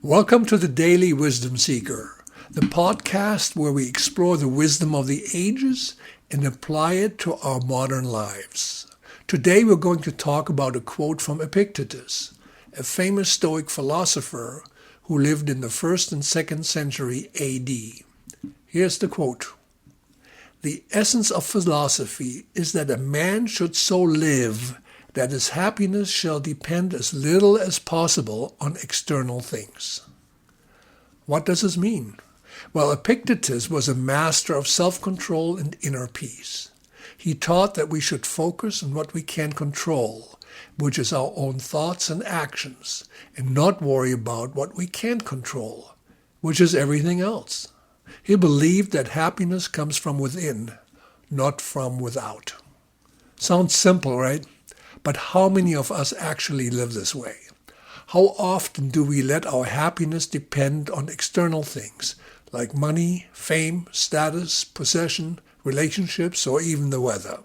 Welcome to the Daily Wisdom Seeker, the podcast where we explore the wisdom of the ages and apply it to our modern lives. Today we're going to talk about a quote from Epictetus, a famous Stoic philosopher who lived in the 1st and 2nd century AD. Here's the quote. "The essence of philosophy is that a man should so live that his happiness shall depend as little as possible on external things." What does this mean? Well, Epictetus was a master of self-control and inner peace. He taught that we should focus on what we can control, which is our own thoughts and actions, and not worry about what we can't control, which is everything else. He believed that happiness comes from within, not from without. Sounds simple, right? But how many of us actually live this way? How often do we let our happiness depend on external things, like money, fame, status, possession, relationships, or even the weather?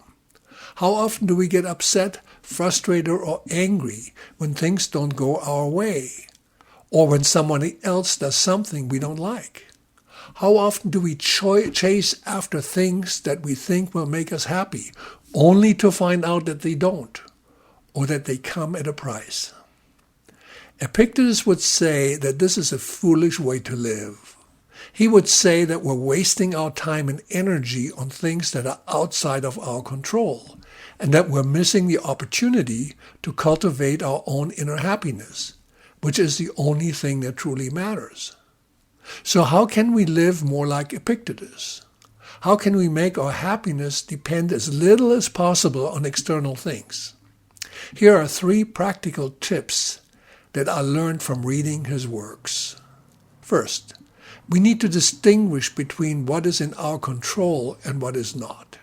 How often do we get upset, frustrated, or angry when things don't go our way, or when someone else does something we don't like? How often do we chase after things that we think will make us happy, only to find out that they don't, or that they come at a price? Epictetus would say that this is a foolish way to live. He would say that we're wasting our time and energy on things that are outside of our control, and that we're missing the opportunity to cultivate our own inner happiness, which is the only thing that truly matters. So how can we live more like Epictetus? How can we make our happiness depend as little as possible on external things? Here are 3 practical tips that I learned from reading his works. First, we need to distinguish between what is in our control and what is not.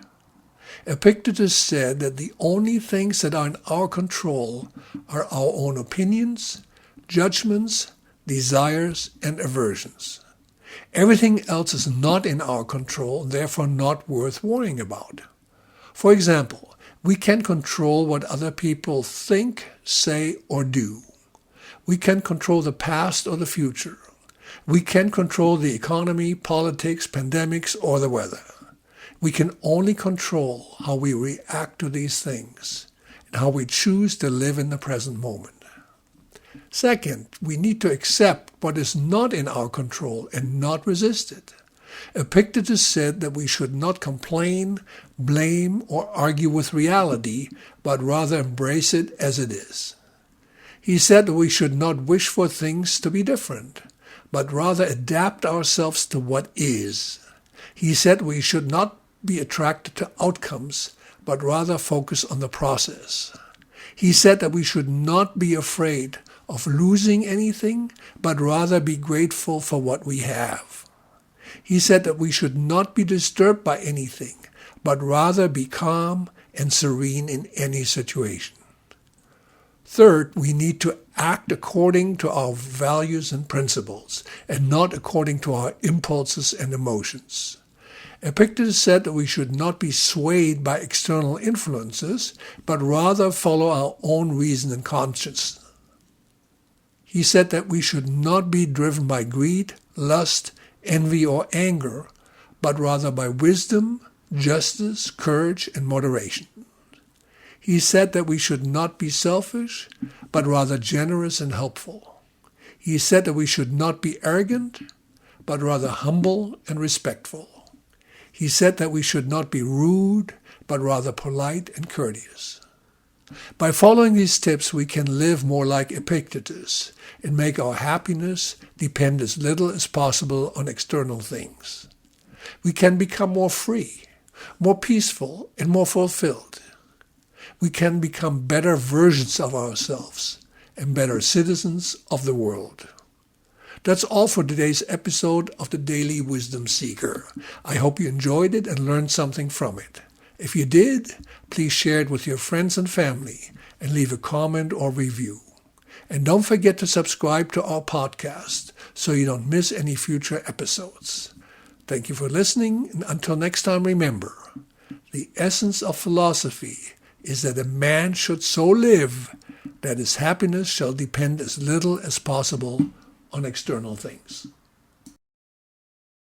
Epictetus said that the only things that are in our control are our own opinions, judgments, desires, and aversions. Everything else is not in our control, therefore not worth worrying about. For example, we can control what other people think, say, or do. We can control the past or the future. We can control the economy, politics, pandemics, or the weather. We can only control how we react to these things and how we choose to live in the present moment. Second, we need to accept what is not in our control and not resist it. Epictetus said that we should not complain, blame, or argue with reality, but rather embrace it as it is. He said that we should not wish for things to be different, but rather adapt ourselves to what is. He said we should not be attracted to outcomes, but rather focus on the process. He said that we should not be afraid of losing anything, but rather be grateful for what we have. He said that we should not be disturbed by anything, but rather be calm and serene in any situation. Third, we need to act according to our values and principles, and not according to our impulses and emotions. Epictetus said that we should not be swayed by external influences, but rather follow our own reason and conscience. He said that we should not be driven by greed, lust, envy, or anger, but rather by wisdom, justice, courage, and moderation. He said that we should not be selfish, but rather generous and helpful. He said that we should not be arrogant, but rather humble and respectful. He said that we should not be rude, but rather polite and courteous. By following these tips, we can live more like Epictetus and make our happiness depend as little as possible on external things. We can become more free, more peaceful, and more fulfilled. We can become better versions of ourselves and better citizens of the world. That's all for today's episode of the Daily Wisdom Seeker. I hope you enjoyed it and learned something from it. If you did, please share it with your friends and family and leave a comment or review. And don't forget to subscribe to our podcast so you don't miss any future episodes. Thank you for listening, and until next time, remember, the essence of philosophy is that a man should so live that his happiness shall depend as little as possible on external things.